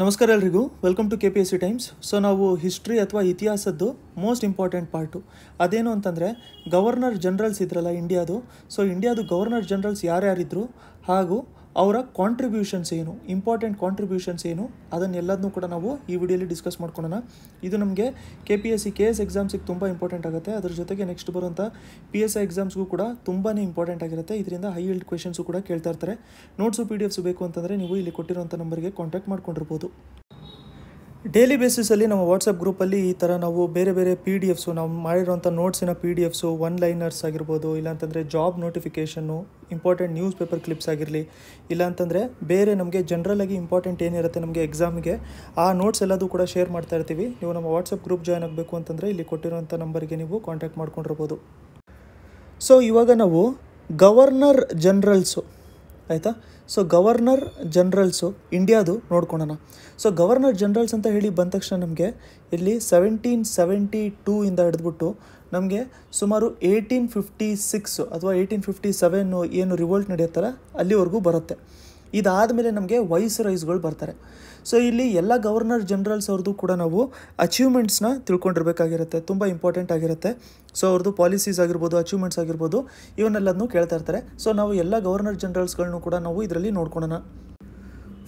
ನಮಸ್ಕಾರ ಎಲ್ರಿಗೂ welcome to KPSC times. So ನಾವು ಹಿಸ್ಟ್ರಿ ಅಥವಾ ಇತಿಹಾಸದ್ದು ಮೋಸ್ಟ್ ಇಂಪಾರ್ಟೆಂಟ್ ಪಾರ್ಟು ಅದೇನು ಅಂತಂದರೆ ಗವರ್ನರ್ ಜನರಲ್ಸ್ ಇದ್ರಲ್ಲ ಇಂಡಿಯಾದು. ಸೊ ಇಂಡಿಯಾದು ಗವರ್ನರ್ ಜನರಲ್ಸ್ ಯಾರ್ಯಾರಿದ್ರು ಹಾಗೂ ಅವರ ಕಾಂಟ್ರಿಬ್ಯೂಷನ್ಸ್ ಏನು, ಇಂಪಾರ್ಟೆಂಟ್ ಕಾಂಟ್ರಿಬ್ಯೂಷನ್ಸ್ ಏನು, ಅದನ್ನೆಲ್ಲದನ್ನೂ ಕೂಡ ನಾವು ಈ ವಿಡಿಯೋಲಿ ಡಿಸ್ಕಸ್ ಮಾಡ್ಕೊಳ್ಳೋಣ. ಇದು ನಮಗೆ KPSC KS ಎಕ್ಸಾಮ್ಸಿಗೆ ತುಂಬ ಇಂಪಾರ್ಟೆಂಟ್ ಆಗುತ್ತೆ. ಅದ್ರ ಜೊತೆಗೆ ನೆಕ್ಸ್ಟ್ ಬರುವಂಥ PSI ಎಕ್ಸಾಮ್ಸ್ಗೂ ಕೂಡ ತುಂಬಾ ಇಂಪಾರ್ಟೆಂಟ್ ಆಗಿರುತ್ತೆ. ಇದರಿಂದ ಹೈ ಈಲ್ಡ್ ಕ್ವೆಶನ್ಸು ಕೂಡ ಕೇಳ್ತಾ ಇರ್ತಾರೆ. ನೋಟ್ಸು PDF ಬೇಕು ಅಂತಂದರೆ ನೀವು ಇಲ್ಲಿ ಕೊಟ್ಟಿರೋಂಥ ನಂಬರ್ಗೆ ಕಾಂಟ್ಯಾಕ್ಟ್ ಮಾಡ್ಕೊಂಡಿರ್ಬೋದು. ಡೈಲಿ ಬೇಸಿಸಲ್ಲಿ ನಮ್ಮ ವಾಟ್ಸಪ್ ಗ್ರೂಪಲ್ಲಿ ಈ ಥರ ನಾವು ಬೇರೆ ಬೇರೆ PDFs ನಾವು ಮಾಡಿರೋಂಥ ನೋಟ್ಸಿನ PDFs, ಒನ್ ಲೈನರ್ಸ್ ಆಗಿರ್ಬೋದು, ಇಲ್ಲಾಂತಂದರೆ job notification, important news paper clips ಆಗಿರಲಿ, ಇಲ್ಲಾಂತಂದರೆ ಬೇರೆ ನಮಗೆ ಜನರಲಾಗಿ ಇಂಪಾರ್ಟೆಂಟ್ ಏನಿರುತ್ತೆ ನಮಗೆ ಎಕ್ಸಾಮಿಗೆ ಆ ನೋಟ್ಸ್ ಎಲ್ಲದೂ ಕೂಡ ಶೇರ್ ಮಾಡ್ತಾ ಇರ್ತೀವಿ. ನೀವು ನಮ್ಮ ವಾಟ್ಸಪ್ ಗ್ರೂಪ್ ಜಾಯ್ನ್ ಆಗಬೇಕು ಅಂತಂದರೆ ಇಲ್ಲಿ ಕೊಟ್ಟಿರೋಂಥ ನಂಬರ್ಗೆ ನೀವು ಕಾಂಟ್ಯಾಕ್ಟ್ ಮಾಡ್ಕೊಂಡಿರ್ಬೋದು. ಸೊ ಇವಾಗ ನಾವು ಗವರ್ನರ್ ಜನರಲ್ಸು ಆಯಿತಾ. ಸೊ ಗವರ್ನರ್ ಜನರಲ್ಸು ಇಂಡಿಯಾದು ನೋಡ್ಕೊಳ್ಳೋಣ. ಸೊ ಗವರ್ನರ್ ಜನರಲ್ಸ್ ಅಂತ ಹೇಳಿ ಬಂದ ತಕ್ಷಣ ನಮಗೆ ಇಲ್ಲಿ 1772 ಇಂದ ಹಿಡಿದ್ಬಿಟ್ಟು ನಮಗೆ ಸುಮಾರು 1856 ಅಥವಾ 1857 ಏನು ರಿವೋಲ್ಟ್ ನಡೆಯುತ್ತಲ್ಲ ಅಲ್ಲಿವರೆಗೂ ಬರುತ್ತೆ. ಇದಾದಮೇಲೆ ನಮಗೆ ವೈಸ್ ರೈಸ್ಗಳು ಬರ್ತಾರೆ. ಸೊ ಇಲ್ಲಿ ಎಲ್ಲ ಗವರ್ನರ್ ಜನರಲ್ಸ್ ಅವ್ರದ್ದು ಕೂಡ ನಾವು ಅಚೀವ್ಮೆಂಟ್ಸ್ನ ತಿಳ್ಕೊಂಡಿರ್ಬೇಕಾಗಿರುತ್ತೆ, ತುಂಬ ಇಂಪಾರ್ಟೆಂಟ್ ಆಗಿರುತ್ತೆ. ಸೊ ಅವ್ರದ್ದು ಪಾಲಿಸೀಸ್ ಆಗಿರ್ಬೋದು, ಅಚೀವ್ಮೆಂಟ್ಸ್ ಆಗಿರ್ಬೋದು, ಇವನ್ನೆಲ್ಲದನ್ನೂ ಕೇಳ್ತಾ ಇರ್ತಾರೆ. ಸೊ ನಾವು ಎಲ್ಲ ಗವರ್ನರ್ ಜನರಲ್ಸ್ಗಳನ್ನೂ ಕೂಡ ನಾವು ಇದರಲ್ಲಿ ನೋಡ್ಕೊಳ್ಳೋಣ.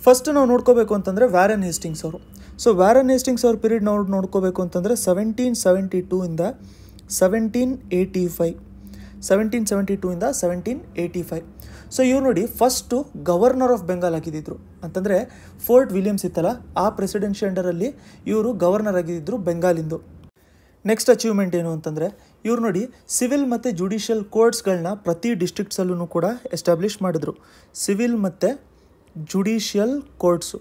ಫಸ್ಟ್ ನಾವು ನೋಡ್ಕೋಬೇಕು ಅಂತಂದರೆ ವ್ಯಾರನ್ ಹೇಸ್ಟಿಂಗ್ಸ್ ಅವರು. ಸೊ ವ್ಯಾರನ್ ಹೇಸ್ಟಿಂಗ್ಸ್ ಅವ್ರ ಪೀರಿಯಡ್ ನಾವು ನೋಡ್ಕೋಬೇಕು ಅಂತಂದರೆ 1772 ಇಂದ 1785, 1772 ಇಂದ 1785. ಸೊ ಇವ್ರು ನೋಡಿ ಫಸ್ಟು ಗವರ್ನರ್ ಆಫ್ ಬೆಂಗಾಲ್ ಆಗಿದ್ದರು ಅಂತಂದರೆ ಫೋರ್ಟ್ ವಿಲಿಯಮ್ಸ್ ಇತ್ತಲ್ಲ ಆ ಪ್ರೆಸಿಡೆನ್ಸಿ ಅಂಡರಲ್ಲಿ ಇವರು ಗವರ್ನರ್ ಆಗಿದ್ದರು ಬೆಂಗಾಲಿಂದು. ನೆಕ್ಸ್ಟ್ ಅಚೀವ್ಮೆಂಟ್ ಏನು ಅಂತಂದರೆ ಇವ್ರು ನೋಡಿ ಸಿವಿಲ್ ಮತ್ತು ಜುಡಿಷಿಯಲ್ ಕೋರ್ಟ್ಸ್ಗಳನ್ನ ಪ್ರತಿ ಡಿಸ್ಟ್ರಿಕ್ಟ್ಸಲ್ಲೂ ಕೂಡ ಎಸ್ಟಾಬ್ಲಿಷ್ ಮಾಡಿದ್ರು. ಸಿವಿಲ್ ಮತ್ತು ಜುಡಿಷಿಯಲ್ ಕೋರ್ಟ್ಸು,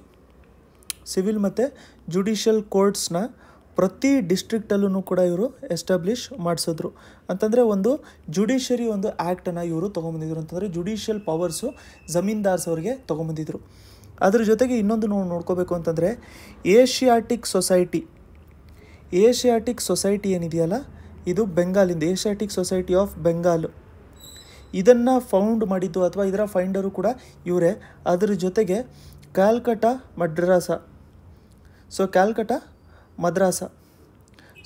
ಸಿವಿಲ್ ಮತ್ತು ಜುಡಿಷಿಯಲ್ ಕೋರ್ಟ್ಸ್ನ ಪ್ರತಿ ಡಿಸ್ಟ್ರಿಕ್ಟಲ್ಲೂ ಕೂಡ ಇವರು ಎಸ್ಟಾಬ್ಲಿಷ್ ಮಾಡಿಸಿದ್ರು. ಅಂತಂದರೆ ಒಂದು ಜುಡಿಷರಿ ಒಂದು ಆ್ಯಕ್ಟನ್ನು ಇವರು ತೊಗೊಂಬಂದಿದ್ರು. ಅಂತಂದರೆ ಜುಡಿಷಿಯಲ್ ಪವರ್ಸು ಜಮೀನ್ದಾರ್ಸ್ ಅವರಿಗೆ ತೊಗೊಂಬಂದಿದ್ರು. ಅದ್ರ ಜೊತೆಗೆ ಇನ್ನೊಂದು ನಾವು ನೋಡ್ಕೋಬೇಕು ಅಂತಂದರೆ ಏಷ್ಯಾಟಿಕ್ ಸೊಸೈಟಿ ಏನಿದೆಯಲ್ಲ ಇದು ಬೆಂಗಾಲಿಂದ, ಏಷ್ಯಾಟಿಕ್ ಸೊಸೈಟಿ ಆಫ್ ಬೆಂಗಾಲ್, ಇದನ್ನು ಫೌಂಡ್ ಮಾಡಿದ್ದು ಅಥವಾ ಇದರ ಫೈಂಡರು ಕೂಡ ಇವರೇ. ಅದರ ಜೊತೆಗೆ ಕ್ಯಾಲ್ಕಟಾ ಮದ್ರಾಸ,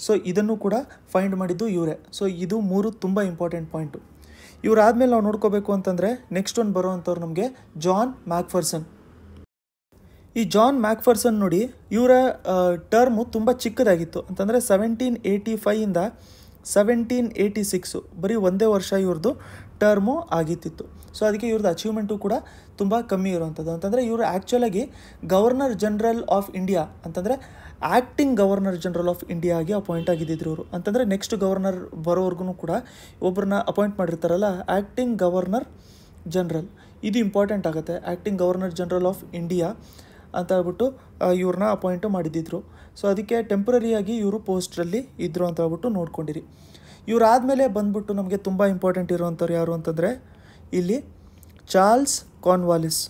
ಸೊ ಇದನ್ನು ಕೂಡ ಫೈಂಡ್ ಮಾಡಿದ್ದು ಇವರೇ. ಸೊ ಇದು ಮೂರು ತುಂಬ ಇಂಪಾರ್ಟೆಂಟ್ ಪಾಯಿಂಟು. ಇವರಾದಮೇಲೆ ನಾವು ನೋಡ್ಕೋಬೇಕು ಅಂತಂದರೆ ನೆಕ್ಸ್ಟ್ ಒಂದು ಬರೋವಂಥವ್ರು ನಮಗೆ ಜಾನ್ ಮ್ಯಾಕ್ಫರ್ಸನ್. ಈ ಜಾನ್ ಮ್ಯಾಕ್ಫರ್ಸನ್ ನೋಡಿ ಇವರ ಟರ್ಮು ತುಂಬ ಚಿಕ್ಕದಾಗಿತ್ತು. ಅಂತಂದರೆ 1785 ಇಂದ 1786 ಬರೀ ಒಂದೇ ವರ್ಷ ಇವ್ರದ್ದು ಟರ್ಮು ಆಗಿತ್ತಿತ್ತು. ಸೊ ಅದಕ್ಕೆ ಇವ್ರದ್ದು ಅಚೀವ್ಮೆಂಟು ಕೂಡ ತುಂಬ ಕಮ್ಮಿ ಇರುವಂಥದ್ದು. ಅಂತಂದರೆ ಇವರು ಆ್ಯಕ್ಚುಲಾಗಿ ಗವರ್ನರ್ ಜನರಲ್ ಆಫ್ ಇಂಡಿಯಾ ಅಂತಂದರೆ acting governor general of India ಆಗಿ ಅಪಾಯಿಂಟ್ ಆಗಿದ್ದರು ಇವರು. ಅಂತಂದರೆ ನೆಕ್ಸ್ಟ್ ಗವರ್ನರ್ ಬರೋವರೆಗೂ ಕೂಡ ಒಬ್ಬರನ್ನ ಅಪಾಯಿಂಟ್ ಮಾಡಿರ್ತಾರಲ್ಲ ಆ್ಯಕ್ಟಿಂಗ್ ಗವರ್ನರ್ ಜನರಲ್, ಇದು ಇಂಪಾರ್ಟೆಂಟ್ ಆಗುತ್ತೆ. Acting governor general of India ಅಂತ ಹೇಳ್ಬಿಟ್ಟು ಇವ್ರನ್ನ ಅಪಾಯಿಂಟು ಮಾಡಿದ್ದಿದ್ರು. ಸೊ ಅದಕ್ಕೆ ಟೆಂಪ್ರರಿಯಾಗಿ ಇವರು ಪೋಸ್ಟ್ರಲ್ಲಿ ಇದ್ದರು ಅಂತ ಹೇಳ್ಬಿಟ್ಟು ನೋಡ್ಕೊಂಡಿರಿ. ಇವರಾದಮೇಲೆ ಬಂದ್ಬಿಟ್ಟು ನಮಗೆ ತುಂಬ ಇಂಪಾರ್ಟೆಂಟ್ ಇರುವಂಥವ್ರು ಯಾರು ಅಂತಂದರೆ ಇಲ್ಲಿ ಚಾರ್ಲ್ಸ್ ಕಾರ್ನ್ವಾಲಿಸ್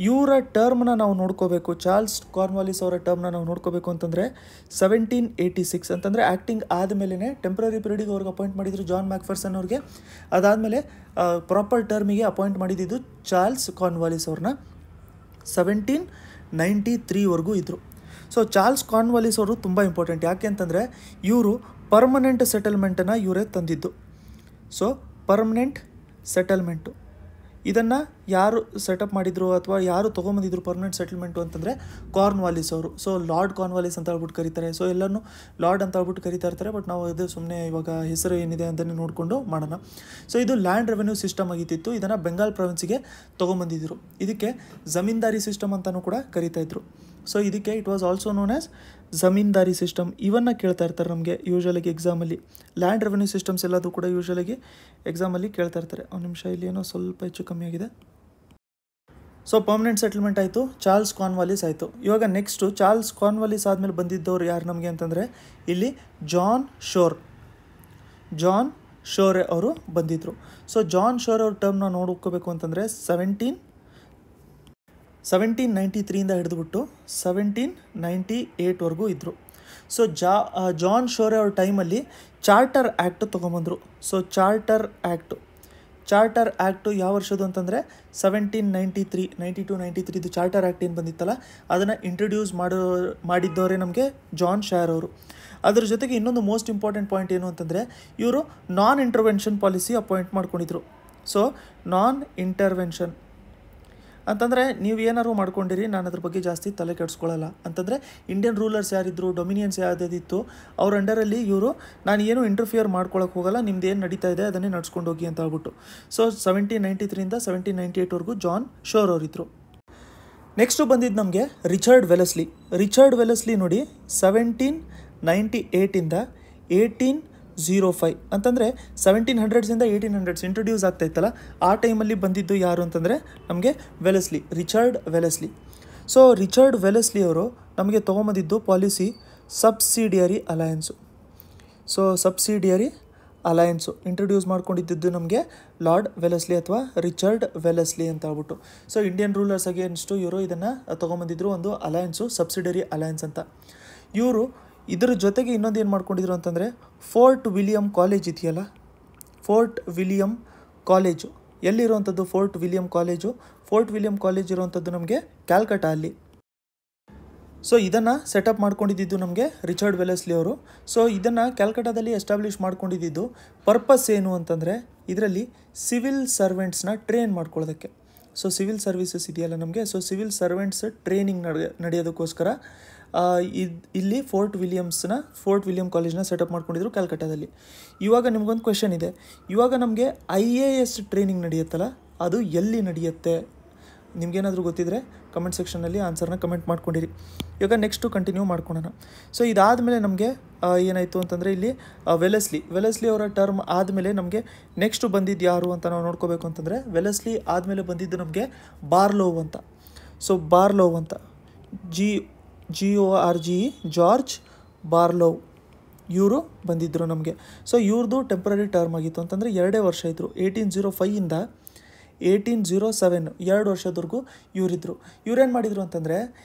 ಇವರ ಟರ್ಮ್ನ ನಾವು ನೋಡ್ಕೋಬೇಕು. ಚಾರ್ಲ್ಸ್ ಕಾರ್ನ್ವಾಲಿಸ್ ಅವರ ಟರ್ಮ್ನ ನಾವು ನೋಡ್ಕೋಬೇಕು ಅಂತಂದರೆ 1786 ಅಂತಂದರೆ ಆ್ಯಕ್ಟಿಂಗ್ ಆದಮೇಲೆ ಟೆಂಪ್ರರಿ ಪೀರಿಯಡಿಗೆ ಅವ್ರಿಗೆ ಅಪಾಯಿಂಟ್ ಮಾಡಿದ್ರು ಜಾನ್ ಮ್ಯಾಕ್ಫರ್ಸನ್ ಅವ್ರಿಗೆ. ಅದಾದಮೇಲೆ ಪ್ರಾಪರ್ ಟರ್ಮಿಗೆ ಅಪಾಯಿಂಟ್ ಮಾಡಿದ್ದು ಚಾರ್ಲ್ಸ್ ಕಾರ್ನ್ವಾಲಿಸ್ ಅವ್ರನ್ನ 1793ವರೆಗೂ ಇದ್ದರು. ಸೊ ಚಾರ್ಲ್ಸ್ ಕಾರ್ನ್ವಾಲಿಸ್ ಅವರು ತುಂಬ ಇಂಪಾರ್ಟೆಂಟ್. ಯಾಕೆ ಅಂತಂದರೆ ಇವರು ಪರ್ಮನೆಂಟ್ ಸೆಟಲ್ಮೆಂಟನ್ನು ಇವರೇ ತಂದಿದ್ದು. ಸೊ ಪರ್ಮನೆಂಟ್ ಸೆಟಲ್ಮೆಂಟು ಇದನ್ನು ಯಾರು ಸೆಟಪ್ ಮಾಡಿದರು ಅಥವಾ ಯಾರು ತೊಗೊಂಬಂದಿದ್ರು ಪರ್ಮನೆಂಟ್ ಸೆಟಲ್ಮೆಂಟು ಅಂತಂದರೆ ಕಾರ್ನ್ವಾಲಿಸ್ ಅವರು. ಸೊ ಲಾರ್ಡ್ ಕಾರ್ನ್ವಾಲಿಸ್ ಅಂತ ಹೇಳ್ಬಿಟ್ಟು ಕರೀತಾರೆ. ಸೊ ಎಲ್ಲನೂ ಲಾರ್ಡ್ ಅಂತ ಹೇಳ್ಬಿಟ್ಟು ಕರೀತಾ ಇರ್ತಾರೆ. ಬಟ್ ನಾವು ಅದು ಸುಮ್ಮನೆ ಇವಾಗ ಹೆಸರು ಏನಿದೆ ಅಂತಲೇ ನೋಡಿಕೊಂಡು ಮಾಡೋಣ. ಸೊ ಇದು ಲ್ಯಾಂಡ್ ರೆವೆನ್ಯೂ ಸಿಸ್ಟಮ್ ಆಗಿತ್ತು. ಇದನ್ನು ಬೆಂಗಾಲ್ ಪ್ರಾವಿನ್ಸಿಗೆ ತೊಗೊಂಬಂದಿದ್ರು. ಇದಕ್ಕೆ ಜಮೀನ್ದಾರಿ ಸಿಸ್ಟಮ್ ಅಂತಲೂ ಕೂಡ ಕರೀತಾಯಿದ್ರು. ಸೊ ಇದಕ್ಕೆ it was also known as zamindari system. ಇವನ್ನ ಕೇಳ್ತಾ ಇರ್ತಾರೆ ನಮಗೆ ಯೂಶ್ವಲಾಗಿ ಎಕ್ಸಾಮಲ್ಲಿ. ಲ್ಯಾಂಡ್ ರೆವೆನ್ಯೂ ಸಿಸ್ಟಮ್ಸ್ ಎಲ್ಲದೂ ಕೂಡ ಯೂಶ್ವಲಾಗಿ ಎಕ್ಸಾಮಲ್ಲಿ ಕೇಳ್ತಾ ಇರ್ತಾರೆ. ಒಂದು ನಿಮಿಷ, ಇಲ್ಲಿ ಏನೋ ಸ್ವಲ್ಪ ಹೆಚ್ಚು ಕಮ್ಮಿ ಆಗಿದೆ. ಸೊ ಪರ್ಮನೆಂಟ್ ಸೆಟಲ್ಮೆಂಟ್ ಆಯಿತು, ಚಾರ್ಲ್ಸ್ ಕಾರ್ನ್ವಾಲಿಸ್ ಆಯಿತು. ಇವಾಗ ನೆಕ್ಸ್ಟು ಚಾರ್ಲ್ಸ್ ಕಾರ್ನ್ವಾಲಿಸ್ ಆದಮೇಲೆ ಬಂದಿದ್ದವ್ರು ಯಾರು ನಮಗೆ ಅಂತಂದರೆ ಇಲ್ಲಿ ಜಾನ್ ಶೋರೆ ಅವರು ಬಂದಿದ್ದರು. ಸೊ ಜಾನ್ ಶೋರ್ ಅವ್ರ ಟರ್ಮ್ನ ನೋಡ್ಕೋಬೇಕು ಅಂತಂದರೆ 1793 ಇಂದ ಹಿಡಿದುಬಿಟ್ಟು 1798ವರೆಗೂ ಇದ್ದರು. ಸೊ ಜಾನ್ ಶೋರೆ ಅವ್ರ ಟೈಮಲ್ಲಿ ಚಾರ್ಟರ್ ಆ್ಯಕ್ಟ್ ತೊಗೊಂಬಂದರು. So charter act charter act ಯಾವ ವರ್ಷದ್ದು ಅಂತಂದರೆ 1793 ಇದು ಚಾರ್ಟರ್ ಆ್ಯಕ್ಟ್ ಏನು ಬಂದಿತ್ತಲ್ಲ ಅದನ್ನು ಇಂಟ್ರೊಡ್ಯೂಸ್ ಮಾಡಿದ್ದವರೇ ನಮಗೆ ಜಾನ್ ಶಾರ್ ಅವರು. ಅದ್ರ ಜೊತೆಗೆ ಇನ್ನೊಂದು ಮೋಸ್ಟ್ ಇಂಪಾರ್ಟೆಂಟ್ ಪಾಯಿಂಟ್ ಏನು ಅಂತಂದರೆ ಇವರು ನಾನ್ ಇಂಟರ್ವೆನ್ಷನ್ ಪಾಲಿಸಿ ಅಪಾಯಿಂಟ್ ಮಾಡ್ಕೊಂಡಿದ್ರು. ಸೊ ನಾನ್ ಇಂಟರ್ವೆನ್ಷನ್ ಅಂತಂದರೆ ನೀವು ಏನಾದ್ರು ಮಾಡ್ಕೊಂಡಿರಿ, ನಾನು ಅದ್ರ ಬಗ್ಗೆ ಜಾಸ್ತಿ ತಲೆ ಕೆಡಿಸ್ಕೊಳ್ಳಲ್ಲ. ಅಂತಂದರೆ ಇಂಡಿಯನ್ ರೂಲರ್ಸ್ ಯಾರಿದ್ರು, ಡೊಮಿನಿಯನ್ಸ್ ಯಾವುದಿತ್ತು, ಅವ್ರ ಅಂಡರಲ್ಲಿ ಇವರು ನಾನು ಏನು ಇಂಟರ್ಫಿಯರ್ ಮಾಡ್ಕೊಳಕ್ಕೆ ಹೋಗಲ್ಲ, ನಿಮ್ದು ಏನು ನಡೀತಾ ಇದೆ ಅದನ್ನೇ ನಡ್ಸ್ಕೊಂಡು ಹೋಗಿ ಅಂತ ಹೇಳ್ಬಿಟ್ಟು. ಸೊ 1793 1798ವರೆಗೂ ಜಾನ್ ಶೋರ್ ಅವರಿದ್ದರು. ನೆಕ್ಸ್ಟು ಬಂದಿದ್ದು ನಮಗೆ ರಿಚರ್ಡ್ ವೆಲೆಸ್ಲಿ ನೋಡಿ 1798 1805 ಅಂತಂದರೆ 1700s 1800s ಇಂಟ್ರೊಡ್ಯೂಸ್ ಆಗ್ತಾ ಇತ್ತಲ್ಲ ಆ ಟೈಮಲ್ಲಿ ಬಂದಿದ್ದು ಯಾರು ಅಂತಂದರೆ ನಮಗೆ Richard Wellesley. So Richard Wellesley ಅವರು ನಮಗೆ ತೊಗೊಂಬಂದಿದ್ದು ಪಾಲಿಸಿ ಸಬ್ಸಿಡಿಯರಿ ಅಲಯನ್ಸು ಇಂಟ್ರೊಡ್ಯೂಸ್ ಮಾಡ್ಕೊಂಡಿದ್ದು ನಮಗೆ ಲಾರ್ಡ್ ವೆಲೆಸ್ಲಿ ಅಥವಾ ರಿಚರ್ಡ್ ವೆಲೆಸ್ಲಿ ಅಂತ ಹೇಳ್ಬಿಟ್ಟು. ಸೊ ಇಂಡಿಯನ್ ರೂಲರ್ಸ್ ಅಗೇನ್ಸ್ಟು ಇವರು ಇದನ್ನು ತೊಗೊಂಬಂದಿದ್ರು, ಒಂದು ಅಲಯನ್ಸು ಸಬ್ಸಿಡರಿ ಅಲಯನ್ಸ್ ಅಂತ. ಇವರು ಇದರ ಜೊತೆಗೆ ಇನ್ನೊಂದು ಏನು ಮಾಡ್ಕೊಂಡಿದ್ರು ಅಂತಂದರೆ ಫೋರ್ಟ್ ವಿಲಿಯಂ ಕಾಲೇಜ್ ಇದೆಯಲ್ಲ, ಫೋರ್ಟ್ ವಿಲಿಯಂ ಕಾಲೇಜು ಎಲ್ಲಿರುವಂಥದ್ದು? ಫೋರ್ಟ್ ವಿಲಿಯಂ ಕಾಲೇಜ್ ಇರುವಂಥದ್ದು ನಮಗೆ ಕ್ಯಾಲ್ಕಟಾ ಅಲ್ಲಿ. ಸೊ ಇದನ್ನು ಸೆಟಪ್ ಮಾಡ್ಕೊಂಡಿದ್ದು ನಮಗೆ ರಿಚರ್ಡ್ ವೆಲೆಸ್ಲಿ ಅವರು. ಸೊ ಇದನ್ನು ಕ್ಯಾಲ್ಕಟಾದಲ್ಲಿ ಎಸ್ಟಾಬ್ಲಿಷ್ ಮಾಡ್ಕೊಂಡಿದ್ದು ಪರ್ಪಸ್ ಏನು ಅಂತಂದರೆ ಇದರಲ್ಲಿ ಸಿವಿಲ್ ಸರ್ವೆಂಟ್ಸ್ನ ಟ್ರೈನ್ ಮಾಡ್ಕೊಳ್ಳೋದಕ್ಕೆ. ಸೊ ಸಿವಿಲ್ ಸರ್ವಿಸಸ್ ಇದೆಯಲ್ಲ ನಮಗೆ, ಸೊ ಸಿವಿಲ್ ಸರ್ವೆಂಟ್ಸ್ ಟ್ರೈನಿಂಗ್ ನಡೆಯೋದಕ್ಕೋಸ್ಕರ ಇಲ್ಲಿ ಫೋರ್ಟ್ ವಿಲಿಯಂ ಕಾಲೇಜ್ನ ಸೆಟಪ್ ಮಾಡ್ಕೊಂಡಿದ್ರು ಕ್ಯಾಲ್ಕಟಾದಲ್ಲಿ. ಇವಾಗ ನಿಮಗೊಂದು ಕ್ವೆಶನ್ ಇದೆ, ಇವಾಗ ನಮಗೆ IAS ಟ್ರೈನಿಂಗ್ ನಡೆಯುತ್ತಲ್ಲ ಅದು ಎಲ್ಲಿ ನಡೆಯುತ್ತೆ? ನಿಮಗೇನಾದರೂ ಗೊತ್ತಿದ್ದರೆ ಕಮೆಂಟ್ ಸೆಕ್ಷನಲ್ಲಿ ಆನ್ಸರ್ನ ಕಮೆಂಟ್ ಮಾಡ್ಕೊಂಡಿರಿ. ಇವಾಗ ನೆಕ್ಸ್ಟು ಕಂಟಿನ್ಯೂ ಮಾಡ್ಕೊಳ್ಳೋಣ. ಸೊ ಇದಾದಮೇಲೆ ನಮಗೆ ಏನಾಯಿತು ಅಂತಂದರೆ ಇಲ್ಲಿ ವೆಲೆಸ್ಲಿ ಅವರ ಟರ್ಮ್ ಆದಮೇಲೆ ನಮಗೆ ನೆಕ್ಸ್ಟು ಬಂದಿದ್ದು ಯಾರು ಅಂತ ನಾವು ನೋಡ್ಕೋಬೇಕು ಅಂತಂದರೆ ವೆಲೆಸ್ಲಿ ಆದಮೇಲೆ ಬಂದಿದ್ದು ನಮಗೆ ಬಾರ್ಲೋವ್ ಅಂತ. ಸೊ ಬಾರ್ಲೋವ್ ಅಂತ GORGE ಜಾರ್ಜ್ ಬಾರ್ಲೋವ್ ಇವರು ಬಂದಿದ್ದರು ನಮಗೆ. ಸೊ ಇವ್ರದ್ದು ಟೆಂಪ್ರರಿ ಟರ್ಮ್ ಆಗಿತ್ತು ಅಂತಂದರೆ 2 ವರ್ಷ ಇದ್ದರು. 1805 1807 2 ವರ್ಷದವರೆಗೂ ಇವರಿದ್ದರು. ಇವ್ರೇನು ಮಾಡಿದರು ಅಂತಂದರೆ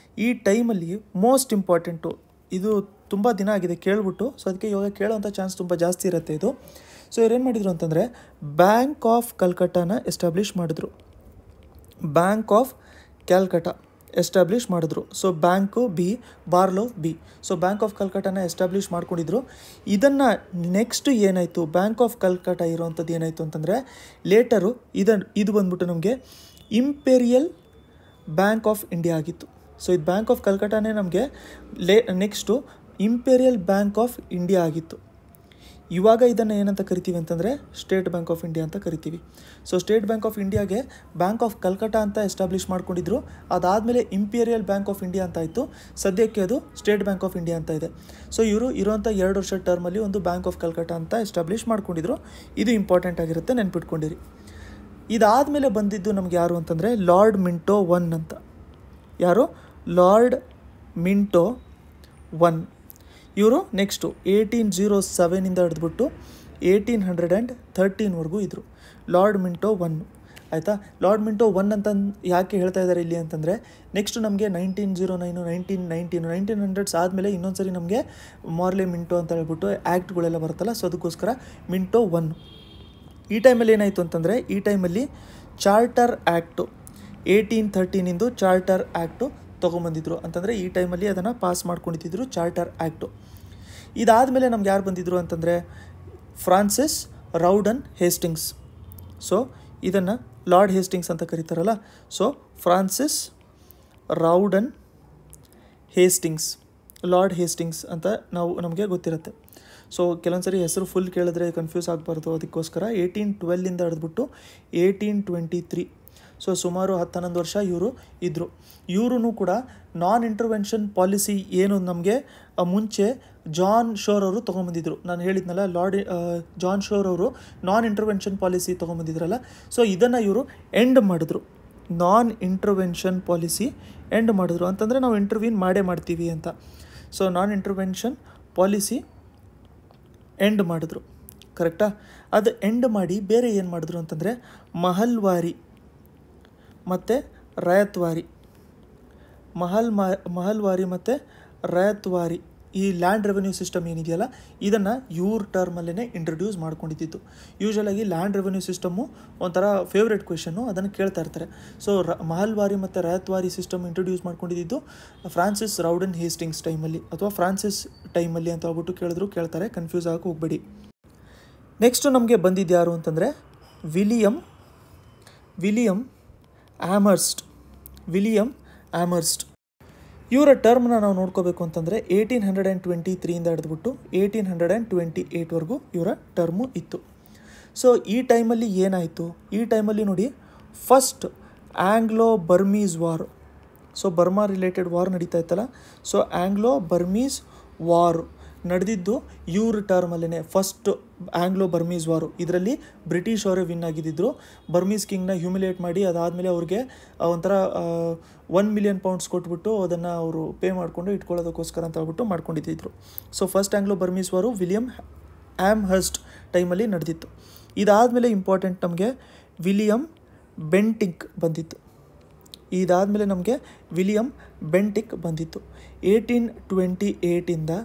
ಈ ಟೈಮಲ್ಲಿ ಮೋಸ್ಟ್ ಇಂಪಾರ್ಟೆಂಟು, ಇದು ತುಂಬ ದಿನ ಆಗಿದೆ ಕೇಳ್ಬಿಟ್ಟು, ಸೊ ಅದಕ್ಕೆ ಇವಾಗ ಕೇಳೋವಂಥ ಚಾನ್ಸ್ ತುಂಬ ಜಾಸ್ತಿ ಇರುತ್ತೆ ಇದು. ಸೊ ಇವ್ರೇನು ಮಾಡಿದರು ಅಂತಂದರೆ ಬ್ಯಾಂಕ್ ಆಫ್ ಕಲ್ಕಟ್ಟಾನ ಎಸ್ಟಾಬ್ಲಿಷ್ ಮಾಡಿದ್ರು. So bank Barlow B. So bank of ಕಲ್ಕಟ್ಟಾನ ಎಸ್ಟಾಬ್ಲಿಷ್ ಮಾಡ್ಕೊಂಡಿದ್ರು. ಇದನ್ನು ನೆಕ್ಸ್ಟ್ ಏನಾಯಿತು, ಬ್ಯಾಂಕ್ ಆಫ್ ಕಲ್ಕಟ್ಟ ಇರೋವಂಥದ್ದು ಏನಾಯಿತು ಅಂತಂದರೆ ಲೇಟರು ಇದು ಬಂದ್ಬಿಟ್ಟು ನಮಗೆ ಇಂಪೀರಿಯಲ್ ಬ್ಯಾಂಕ್ ಆಫ್ ಇಂಡಿಯಾ ಆಗಿತ್ತು. ಸೊ ಇದು ಬ್ಯಾಂಕ್ ಆಫ್ ಕಲ್ಕಟ್ಟಾನೇ ನಮಗೆ next imperial bank of India ಆಗಿತ್ತು. ಇವಾಗ ಇದನ್ನು ಏನಂತ ಕರಿತೀವಿ ಅಂತಂದರೆ ಸ್ಟೇಟ್ ಬ್ಯಾಂಕ್ ಆಫ್ ಇಂಡಿಯಾ ಅಂತ ಕರಿತೀವಿ. ಸೊ ಸ್ಟೇಟ್ ಬ್ಯಾಂಕ್ ಆಫ್ ಇಂಡಿಯಾಗೆ ಬ್ಯಾಂಕ್ ಆಫ್ ಕಲ್ಕಟ್ಟ ಅಂತ ಎಸ್ಟಾಬ್ಲಿಷ್ ಮಾಡ್ಕೊಂಡಿದ್ರು. ಅದಾದಮೇಲೆ ಇಂಪೀರಿಯಲ್ ಬ್ಯಾಂಕ್ ಆಫ್ ಇಂಡಿಯಾ ಅಂತ ಆಯಿತು. ಸದ್ಯಕ್ಕೆ ಅದು ಸ್ಟೇಟ್ ಬ್ಯಾಂಕ್ ಆಫ್ ಇಂಡಿಯಾ ಅಂತ ಇದೆ. ಸೊ ಇವರು ಇರೋಂಥ 2 ವರ್ಷ ಟರ್ಮಲ್ಲಿ ಒಂದು ಬ್ಯಾಂಕ್ ಆಫ್ ಕಲ್ಕಟ್ಟ ಅಂತ ಎಸ್ಟಾಬ್ಲಿಷ್ ಮಾಡ್ಕೊಂಡಿದ್ರು. ಇದು ಇಂಪಾರ್ಟೆಂಟ್ ಆಗಿರುತ್ತೆ, ನೆನ್ಪಿಟ್ಕೊಂಡಿರಿ. ಇದಾದಮೇಲೆ ಬಂದಿದ್ದು ನಮ್ಗೆ ಯಾರು ಅಂತಂದರೆ ಲಾರ್ಡ್ ಮಿಂಟೋ I ಅಂತ. ಯಾರು? Lord Minto I. ಇವರು ನೆಕ್ಸ್ಟು 1807 ಹಿಡಿದ್ಬಿಟ್ಟು 1813ವರೆಗೂ ಇದ್ದರು. ಲಾರ್ಡ್ ಮಿಂಟೋ I ಆಯಿತಾ. ಲಾರ್ಡ್ ಮಿಂಟೋ I ಅಂತ ಯಾಕೆ ಹೇಳ್ತಾ ಇದ್ದಾರೆ ಇಲ್ಲಿ ಅಂತಂದರೆ ನೆಕ್ಸ್ಟ್ ನಮಗೆ 1909 1919 ಆದಮೇಲೆ ಇನ್ನೊಂದು ಸರಿ ನಮಗೆ ಮಾರ್ಲೆ ಮಿಂಟೋ ಅಂತ ಹೇಳ್ಬಿಟ್ಟು ಆ್ಯಕ್ಟ್ಗಳೆಲ್ಲ ಬರುತ್ತಲ್ಲ, ಸೊ ಅದಕ್ಕೋಸ್ಕರ ಮಿಂಟೋ I. ಈ ಟೈಮಲ್ಲಿ ಏನಾಯಿತು ಅಂತಂದರೆ ಈ ಟೈಮಲ್ಲಿ ಚಾರ್ಟರ್ ಆ್ಯಕ್ಟು 1813 ಚಾರ್ಟರ್ ಆ್ಯಕ್ಟು ತೊಗೊಂಬಂದಿದ್ರು. ಅಂತಂದರೆ ಈ ಟೈಮಲ್ಲಿ ಅದನ್ನು ಪಾಸ್ ಮಾಡ್ಕೊಂಡಿದ್ದರು ಚಾರ್ಟರ್ ಆ್ಯಕ್ಟು. ಇದಾದಮೇಲೆ ನಮ್ಗೆ ಯಾರು ಬಂದಿದ್ರು ಅಂತಂದರೆ ಫ್ರಾನ್ಸಿಸ್ ರೌಡನ್ ಹೇಸ್ಟಿಂಗ್ಸ್. ಸೊ ಇದನ್ನು ಲಾರ್ಡ್ ಹೇಸ್ಟಿಂಗ್ಸ್ ಅಂತ ಕರೀತಾರಲ್ಲ, so Francis Rawdon Hastings, Lord Hastings ಅಂತ ನಮಗೆ ಗೊತ್ತಿರುತ್ತೆ. ಸೊ ಕೆಲವೊಂದು ಸರಿ ಹೆಸರು ಫುಲ್ ಕೇಳಿದ್ರೆ ಕನ್ಫ್ಯೂಸ್ ಆಗಬಾರ್ದು, ಅದಕ್ಕೋಸ್ಕರ 1812 ಹಿಡಿದ್ಬಿಟ್ಟು 1823. ಸೊ ಸುಮಾರು 11 ವರ್ಷ ಇವರು ಇದ್ದರು. ಇವರು ಕೂಡ ನಾನ್ ಇಂಟರ್ವೆನ್ಷನ್ ಪಾಲಿಸಿ ಏನು ನಮಗೆ ಮುಂಚೆ ಜಾನ್ ಶೋರ್ ಅವರು ತೊಗೊಂಬಂದಿದ್ರು. ನಾನು ಹೇಳಿದ್ನಲ್ಲ ಜಾನ್ ಶೋರ್ ಅವರು ನಾನ್ ಇಂಟರ್ವೆನ್ಷನ್ ಪಾಲಿಸಿ ತೊಗೊಂಬಂದಿದ್ರಲ್ಲ, ಸೊ ಇದನ್ನು ಇವರು ಎಂಡ್ ಮಾಡಿದ್ರು. ನಾನ್ ಇಂಟರ್ವೆನ್ಷನ್ ಪಾಲಿಸಿ ಎಂಡ್ ಮಾಡಿದ್ರು ಅಂತಂದರೆ ನಾವು ಇಂಟರ್ವ್ಯೂನ್ ಮಾಡ್ತೀವಿ ಅಂತ. ಸೊ ನಾನ್ ಇಂಟರ್ವೆನ್ಷನ್ ಪಾಲಿಸಿ ಎಂಡ್ ಮಾಡಿದ್ರು, ಕರೆಕ್ಟಾ? ಅದು ಎಂಡ್ ಮಾಡಿ ಬೇರೆ ಏನು ಮಾಡಿದ್ರು ಅಂತಂದರೆ ಮಹಲ್ವಾರಿ ಮತ್ತು ರಯತ್ವಾರಿ, ಮಹಲ್ವಾರಿ ಮತ್ತು ರಯತ್ವಾರಿ ಈ ಲ್ಯಾಂಡ್ ರೆವೆನ್ಯೂ ಸಿಸ್ಟಮ್ ಏನಿದೆಯಲ್ಲ ಇದನ್ನು ಇವ್ರ ಟರ್ಮಲ್ಲೇ ಇಂಟ್ರೊಡ್ಯೂಸ್ ಮಾಡ್ಕೊಂಡಿದ್ದು. ಯೂಶಲಾಗಿ ಲ್ಯಾಂಡ್ ರೆವೆನ್ಯೂ ಸಿಸ್ಟಮ್ಮು ಒಂಥರ ಫೇವ್ರೇಟ್ ಕ್ವೆಶನ್ನು, ಅದನ್ನು ಕೇಳ್ತಾ ಇರ್ತಾರೆ. ಸೊ ಮಹಲ್ವಾರಿ ಮತ್ತು ರಯತ್ವಾರಿ ಸಿಸ್ಟಮ್ ಇಂಟ್ರೊಡ್ಯೂಸ್ ಮಾಡ್ಕೊಂಡಿದ್ದು ಫ್ರಾನ್ಸಿಸ್ ರೌಡನ್ ಹೇಸ್ಟಿಂಗ್ಸ್ ಟೈಮಲ್ಲಿ ಅಥವಾ ಫ್ರಾನ್ಸಿಸ್ ಟೈಮಲ್ಲಿ ಅಂತ ಹೇಳ್ಬಿಟ್ಟು ಕೇಳ್ತಾರೆ, ಕನ್ಫ್ಯೂಸ್ ಆಗಕ್ಕೆ ಹೋಗಬೇಡಿ. ನೆಕ್ಸ್ಟು ನಮಗೆ ಬಂದಿದ್ದು ಯಾರು ಅಂತಂದರೆ ವಿಲಿಯಮ್ ಆಮರ್ಸ್ಟ್. ಇವರ ಟರ್ಮ್ನ ನಾವು ನೋಡ್ಕೋಬೇಕು ಅಂತಂದರೆ 1823 ಹಿಡಿದ್ಬಿಟ್ಟು 1828ವರೆಗೂ ಇವರ ಟರ್ಮು ಇತ್ತು. ಸೊ ಈ ಟೈಮಲ್ಲಿ ಏನಾಯಿತು, ಈ ಟೈಮಲ್ಲಿ ನೋಡಿ first Anglo Burmese war, so Burma related war ನಡೀತಾ ಇತ್ತಲ್ಲ, ಸೊ ಆಂಗ್ಲೋ ಬರ್ಮೀಸ್ ವಾರ್ ನಡೆದಿದ್ದು ಇವ್ರ ಟರ್ಮಲ್ಲೇ. ಫಸ್ಟ್ ಆಂಗ್ಲೋ ಬರ್ಮೀಸ್ ವಾರು, ಇದರಲ್ಲಿ ಬ್ರಿಟಿಷ್ ಅವರೇ ವಿನ್ ಆಗಿದ್ದರು. ಬರ್ಮೀಸ್ ಕಿಂಗ್ನ ಹ್ಯೂಮಿಲೇಟ್ ಮಾಡಿ ಅದಾದಮೇಲೆ ಅವ್ರಿಗೆ ಒಂಥರ 1 ಮಿಲಿಯನ್ ಪೌಂಡ್ಸ್ ಕೊಟ್ಬಿಟ್ಟು ಅದನ್ನು ಅವರು ಪೇ ಮಾಡಿಕೊಂಡು ಇಟ್ಕೊಳ್ಳೋದಕ್ಕೋಸ್ಕರ ಅಂತ ಹೇಳ್ಬಿಟ್ಟು ಮಾಡ್ಕೊಂಡಿದ್ದರು. So first Anglo Burmese war William Amherst ಟೈಮಲ್ಲಿ ನಡೆದಿತ್ತು. ಇದಾದಮೇಲೆ ಇಂಪಾರ್ಟೆಂಟ್ ನಮಗೆ ವಿಲಿಯಮ್ ಬೆಂಟಿಕ್ ಬಂದಿತ್ತು. 1828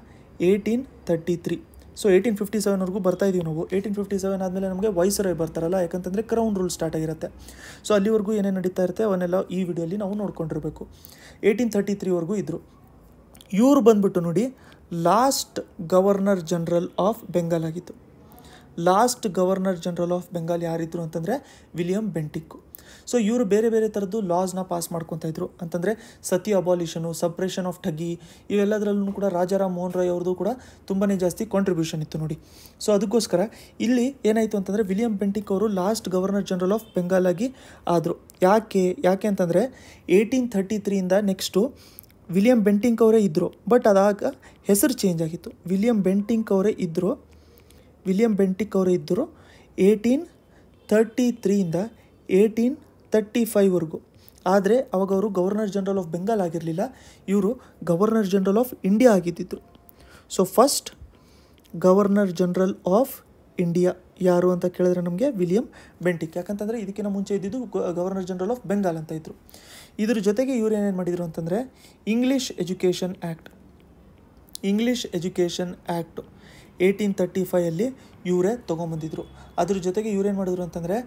1833. ಸೊ 1857ವರೆಗೂ ಬರ್ತಾಯಿದ್ದೀವಿ ನಾವು. 1857 ಆದಮೇಲೆ ನಮಗೆ ವೈಸರಾಯ್ ಬರ್ತಾರಲ್ಲ, ಯಾಕಂತಂದರೆ ಕ್ರೌನ್ ರೂಲ್ ಸ್ಟಾರ್ಟ್ ಆಗಿರುತ್ತೆ. ಸೊ ಅಲ್ಲಿವರೆಗೂ ಏನೇನು ನಡೀತಾ ಇರುತ್ತೆ ಅವನ್ನೆಲ್ಲ ಈ ವಿಡಿಯೋಲಿ ನಾವು ನೋಡ್ಕೊಂಡಿರಬೇಕು. 1833ವರೆಗೂ ಇದ್ದರು. ಇವರು ಬಂದ್ಬಿಟ್ಟು ನೋಡಿ last governor general of Bengal ಆಗಿತ್ತು. Last governor general of Bengal ಯಾರಿದ್ರು ಅಂತಂದರೆ ವಿಲಿಯಮ್ ಬೆಂಟಿಕ್ಕು. ಸೊ ಇವರು ಬೇರೆ ಬೇರೆ ಥರದ್ದು ಲಾಸ್ನ ಪಾಸ್ ಮಾಡ್ಕೊತಾ ಇದ್ರು. ಅಂತಂದರೆ ಸತಿ ಅಬಾಲಿಷನು, ಸಪ್ರೆಷನ್ ಆಫ್ ಠಗಿ, ಇವೆಲ್ಲದರಲ್ಲೂ ಕೂಡ ರಾಜಾರಾಮ್ ಮೋಹನ್ ರಾಯ್ ಅವ್ರದ್ದು ಕೂಡ ತುಂಬಾ ಜಾಸ್ತಿ ಕಾಂಟ್ರಿಬ್ಯೂಷನ್ ಇತ್ತು ನೋಡಿ. ಸೊ ಅದಕ್ಕೋಸ್ಕರ ಇಲ್ಲಿ ಏನಾಯಿತು ಅಂತಂದರೆ ವಿಲಿಯಮ್ ಬೆಂಟಿಕ್ ಅವರು last governor general of Bengal ಆಗಿ ಆದರು. ಯಾಕೆ ಅಂತಂದರೆ 1833ಇಂದ ನೆಕ್ಸ್ಟು ವಿಲಿಯಮ್ ಬೆಂಟಿಕ್ ಅವರೇ ಇದ್ದರು, ಬಟ್ ಅದಾಗ ಹೆಸರು ಚೇಂಜ್ ಆಗಿತ್ತು. ವಿಲಿಯಮ್ ಬೆಂಟಿಕ್ ಅವರೇ ಇದ್ದರು 1833ಇಂದ 1835ವರೆಗೂ. ಆದರೆ ಅವಾಗ ಅವರು ಗವರ್ನರ್ ಜನರಲ್ ಆಫ್ ಬೆಂಗಾಲ್ ಆಗಿರಲಿಲ್ಲ, ಇವರು ಗವರ್ನರ್ ಜನರಲ್ ಆಫ್ ಇಂಡಿಯಾ ಆಗಿದ್ದಿದ್ರು. So first governor general of India ಯಾರು ಅಂತ ಕೇಳಿದ್ರೆ ನಮಗೆ ವಿಲಿಯಮ್ ಬೆಂಟಿಕ್. ಯಾಕಂತಂದರೆ ಇದಕ್ಕಿಂತ ಮುಂಚೆ ಇದ್ದಿದ್ದು ಗವರ್ನರ್ ಜನರಲ್ ಆಫ್ ಬೆಂಗಾಲ್ ಅಂತ ಇದ್ದರು. ಇದ್ರ ಜೊತೆಗೆ ಇವರು ಏನೇನು ಮಾಡಿದರು ಅಂತಂದರೆ ಇಂಗ್ಲೀಷ್ ಎಜುಕೇಷನ್ ಆ್ಯಕ್ಟ್ 1835 ಇವರೇ ತೊಗೊಂಬಂದಿದ್ರು. ಅದ್ರ ಜೊತೆಗೆ ಇವರೇನು ಮಾಡಿದ್ರು ಅಂತಂದರೆ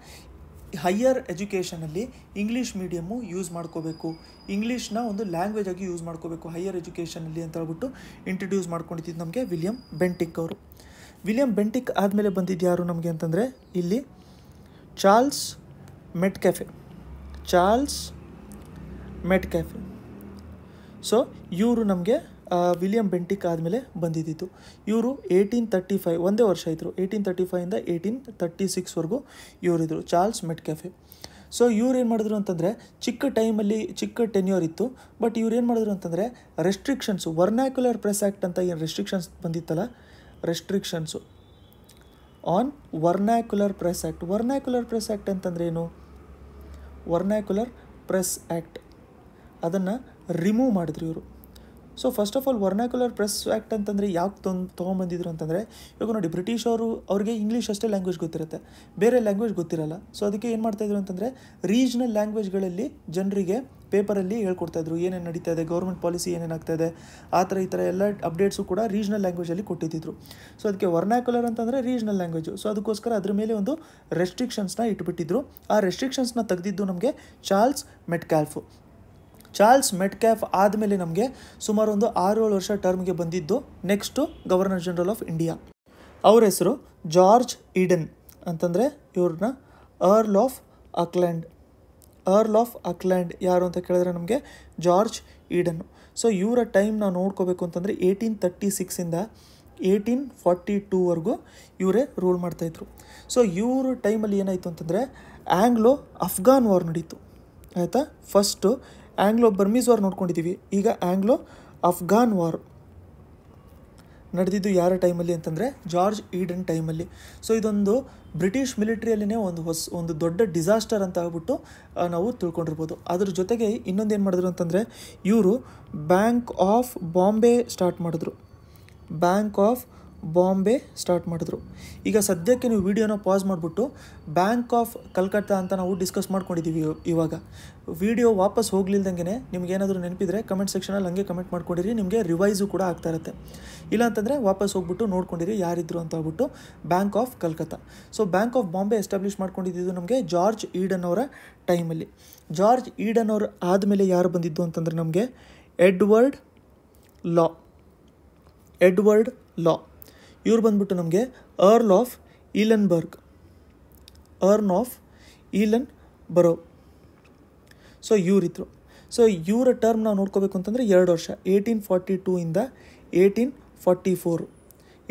ಹೈಯರ್ ಎಜುಕೇಷನಲ್ಲಿ ಇಂಗ್ಲೀಷ್ ಮೀಡಿಯಮ್ಮು ಯೂಸ್ ಮಾಡ್ಕೋಬೇಕು, ಇಂಗ್ಲೀಷ್ನ ಒಂದು ಲ್ಯಾಂಗ್ವೇಜ್ ಆಗಿ ಯೂಸ್ ಮಾಡ್ಕೋಬೇಕು ಹೈಯರ್ ಎಜುಕೇಷನಲ್ಲಿ ಅಂತ ಹೇಳ್ಬಿಟ್ಟು ಇಂಟ್ರಡ್ಯೂಸ್ ಮಾಡ್ಕೊಂಡಿದ್ದು ನಮಗೆ ವಿಲಿಯಮ್ ಬೆಂಟಿಕ್ ಅವರು. ವಿಲಿಯಮ್ ಬೆಂಟಿಕ್ ಆದಮೇಲೆ ಬಂದಿದ್ದು ಯಾರು ನಮಗೆ ಅಂತಂದರೆ ಇಲ್ಲಿ ಚಾರ್ಲ್ಸ್ ಮೆಟ್ಕ್ಯಾಫೆ. ಸೊ ಇವರು ನಮಗೆ ವಿಲಿಯಮ್ ಬೆಂಟಿಕ್ ಆದಮೇಲೆ ಬಂದಿದ್ದಿತ್ತು. ಇವರು 1835 ಒಂದೇ ವರ್ಷ ಇದ್ದರು. 1835ಇಂದ 1836ವರೆಗೂ ಇವರಿದ್ದರು, ಚಾರ್ಲ್ಸ್ ಮೆಟ್ಕ್ಯಾಫೆ. ಸೊ ಇವ್ರು ಏನು ಮಾಡಿದ್ರು ಅಂತಂದರೆ ಚಿಕ್ಕ ಟೆನ್ಯೂರ್ ಇತ್ತು, ಬಟ್ ಇವ್ರು ಏನು ಮಾಡಿದ್ರು ಅಂತಂದರೆ ರೆಸ್ಟ್ರಿಕ್ಷನ್ಸು, ವರ್ನಾಕ್ಯುಲರ್ ಪ್ರೆಸ್ ಆ್ಯಕ್ಟ್ ಅಂತ ಏನು ರೆಸ್ಟ್ರಿಕ್ಷನ್ಸ್ ಬಂದಿತ್ತಲ್ಲ, restrictions on vernacular press act. Vernacular press act ಅಂತಂದರೆ ಏನು? ವರ್ನಾಕ್ಯುಲರ್ ಪ್ರೆಸ್ ಆ್ಯಕ್ಟ್ ಅದನ್ನು ರಿಮೂವ್ ಮಾಡಿದ್ರು ಇವರು. So first of all vernacular press act ಅಂತಂದರೆ ಯಾಕೆ ತೊಗೊಂಬಂದಿದ್ರು ಅಂತಂದರೆ, ಇವಾಗ ನೋಡಿ ಬ್ರಿಟಿಷ್ ಅವ್ರಿಗೆ ಇಂಗ್ಲೀಷ್ ಅಷ್ಟೇ ಲ್ಯಾಂಗ್ವೇಜ್ ಗೊತ್ತಿರುತ್ತೆ, ಬೇರೆ ಲ್ಯಾಂಗ್ವೇಜ್ ಗೊತ್ತಿರಲ್ಲ. ಸೊ ಅದಕ್ಕೆ ಏನು ಮಾಡ್ತಾಯಿದ್ರು ಅಂತಂದರೆ ರೀಜ್ನಲ್ ಲ್ಯಾಂಗ್ವೇಜ್ಗಳಲ್ಲಿ ಜನರಿಗೆ ಪೇಪರಲ್ಲಿ ಹೇಳ್ಕೊಡ್ತಾಯಿದ್ರು, ಏನೇನು ನಡೀತಾ ಇದೆ, ಗೌರ್ಮೆಂಟ್ ಪಾಲಿಸಿ ಏನೇನಾಗ್ತಾ ಇದೆ, ಆ ಥರ ಈ ಥರ ಎಲ್ಲ ಅಪ್ಡೇಟ್ಸು ಕೂಡ ರೀಜ್ನಲ್ ಲ್ಯಾಂಗ್ವೇಜಲ್ಲಿ ಕೊಟ್ಟಿದ್ದರು. ಸೊ ಅದಕ್ಕೆ ವರ್ನಾಕ್ಯುಲರ್ ಅಂತಂದರೆ ರೀಜ್ನಲ್ ಲ್ಯಾಂಗ್ವೇಜು. ಸೊ ಅದಕ್ಕೋಸ್ಕರ ಅದ್ರ ಮೇಲೆ ಒಂದು ರೆಸ್ಟ್ರಿಕ್ಷನ್ಸ್ನ ಇಟ್ಬಿಟ್ಟಿದ್ರು. ಆ ರೆಸ್ಟ್ರಿಕ್ಷನ್ಸ್ನ ತೆಗೆದಿದ್ದು ನಮಗೆ ಚಾರ್ಲ್ಸ್ ಮೆಟ್ಕ್ಯಾಫ್ ಆದಮೇಲೆ ನಮಗೆ ಸುಮಾರು ಒಂದು 6-7 ವರ್ಷ ಟರ್ಮ್ಗೆ ಬಂದಿದ್ದು next governor general of India. ಅವ್ರ ಹೆಸರು ಜಾರ್ಜ್ ಈಡನ್ ಅಂತಂದರೆ ಇವ್ರನ್ನ ಅರ್ಲ್ ಆಫ್ ಅಕ್ಲ್ಯಾಂಡ್ ಯಾರು ಅಂತ ಕೇಳಿದ್ರೆ ನಮಗೆ ಜಾರ್ಜ್ ಈಡನ್ನು. ಸೊ ಇವರ ಟೈಮ್ ನಾವು ನೋಡ್ಕೋಬೇಕು ಅಂತಂದರೆ 1836ಇಂದ 1842ವರೆಗೂ ಇವರೇ ರೂಲ್ ಮಾಡ್ತಾಯಿದ್ರು. ಸೊ ಇವ್ರ ಟೈಮಲ್ಲಿ ಏನಾಯಿತು ಅಂತಂದರೆ ಆಂಗ್ಲೋ ಅಫ್ಘಾನ್ ವಾರ್ ನಡೀತು, ಆಯಿತಾ. ಫಸ್ಟು ಆಂಗ್ಲೋ ಬರ್ಮೀಸ್ ವಾರ್ ನೋಡ್ಕೊಂಡಿದ್ದೀವಿ, ಈಗ ಆಂಗ್ಲೋ ಅಫ್ಘಾನ್ ವಾರ್ ನಡೆದಿದ್ದು ಯಾರ ಟೈಮಲ್ಲಿ ಅಂತಂದರೆ ಜಾರ್ಜ್ ಈಡನ್ ಟೈಮಲ್ಲಿ. ಸೊ ಇದೊಂದು ಬ್ರಿಟಿಷ್ ಮಿಲಿಟ್ರಿಯಲ್ಲಿನೇ ಒಂದು ದೊಡ್ಡ ಡಿಸಾಸ್ಟರ್ ಅಂತ ಹೇಳ್ಬಿಟ್ಟು ನಾವು ತಿಳ್ಕೊಂಡಿರ್ಬೋದು. ಅದ್ರ ಜೊತೆಗೆ ಇನ್ನೊಂದೇನು ಮಾಡಿದ್ರು ಅಂತಂದರೆ ಇವರು ಬ್ಯಾಂಕ್ ಆಫ್ ಬಾಂಬೆ ಸ್ಟಾರ್ಟ್ ಮಾಡಿದ್ರು. ಬ್ಯಾಂಕ್ ಆಫ್ ಬಾಂಬೆ ಸ್ಟಾರ್ಟ್ ಮಾಡಿದ್ರು. ಈಗ ಸದ್ಯಕ್ಕೆ ನೀವು ವಿಡಿಯೋನ ಪಾಸ್ ಮಾಡಿಬಿಟ್ಟು ಬ್ಯಾಂಕ್ ಆಫ್ ಕಲ್ಕತ್ತಾ ಅಂತ ನಾವು ಡಿಸ್ಕಸ್ ಮಾಡ್ಕೊಂಡಿದ್ದೀವಿ. ಇವಾಗ ವಿಡಿಯೋ ವಾಪಸ್ ಹೋಗ್ಲಿಲ್ದಂಗೆ ನಿಮ್ಗೆ ಏನಾದರೂ ನೆನಪಿದ್ರೆ ಕಮೆಂಟ್ ಸೆಕ್ಷನಲ್ಲಿ ಹಂಗೆ ಕಮೆಂಟ್ ಮಾಡ್ಕೊಂಡಿರಿ, ನಿಮಗೆ ರಿವೈಸು ಕೂಡ ಆಗ್ತಾ ಇರುತ್ತೆ. ಇಲ್ಲಾಂತಂದರೆ ವಾಪಸ್ ಹೋಗ್ಬಿಟ್ಟು ನೋಡ್ಕೊಂಡಿರಿ ಯಾರಿದ್ರು ಅಂತ ಹೇಳ್ಬಿಟ್ಟು. Bank of Calcutta. So bank of Bombay establish ಮಾಡ್ಕೊಂಡಿದ್ದು ನಮಗೆ ಜಾರ್ಜ್ ಈಡನ್ ಅವರ ಟೈಮಲ್ಲಿ. ಜಾರ್ಜ್ ಈಡನ್ ಅವ್ರು ಆದಮೇಲೆ ಯಾರು ಬಂದಿದ್ದು ಅಂತಂದರೆ ನಮಗೆ ಎಡ್ವರ್ಡ್ ಲಾ. ಇವ್ರು ಬಂದ್ಬಿಟ್ಟು ನಮಗೆ ಅರ್ಲ್ ಆಫ್ ಈಲನ್ಬರೋ. ಸೊ ಇವರಿದ್ರು. ಸೊ ಇವರ ಟರ್ಮ್ ನಾವು ನೋಡ್ಕೋಬೇಕು ಅಂತಂದರೆ 2 ವರ್ಷ, 1842 ಇಂದ 1844.